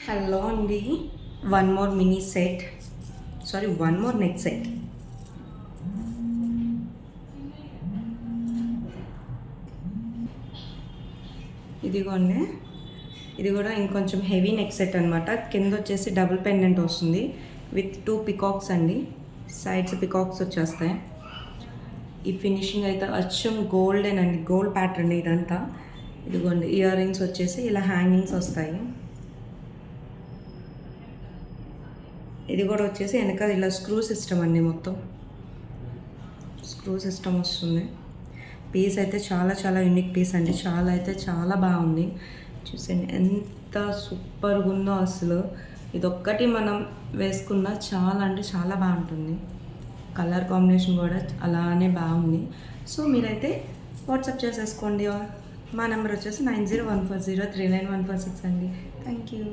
Hello అండి. One more mini set, sorry one more neck set. ఇదిగోండి, ఇది కూడా ఇంకొంచెం హెవీ నెక్ సెట్ అనమాట. కింద వచ్చేసి డబుల్ పెండెంట్ వస్తుంది విత్ 2 పికాక్స్ అండి. సైడ్స్ పికాక్స్ వచ్చేస్తాయి. ఈ ఫినిషింగ్ అయితే అచ్చం గోల్డెన్ అండి, గోల్డ్ ప్యాటర్న్ ఇదంతా. ఇదిగోండి, ఇయర్ రింగ్స్ వచ్చేసి ఇలా హ్యాంగింగ్స్ వస్తాయి. ఇది కూడా వచ్చేసి వెనక ఇలా స్క్రూ సిస్టమ్ అండి, మొత్తం స్క్రూ సిస్టమ్ వస్తుంది. పీస్ అయితే చాలా చాలా యూనిక్ పీస్ అండి, చాలా అయితే చాలా బాగుంది. చూసండి ఎంత సూపర్గా ఉందో అసలు. ఇదొక్కటి మనం వేసుకున్నా చాలా అంటే చాలా బాగుంటుంది. కలర్ కాంబినేషన్ కూడా అలానే బాగుంది. సో మీరైతే వాట్సాప్ చేసేసుకోండి. మా నెంబర్ వచ్చేసి 9014039146 అండి. Thank you.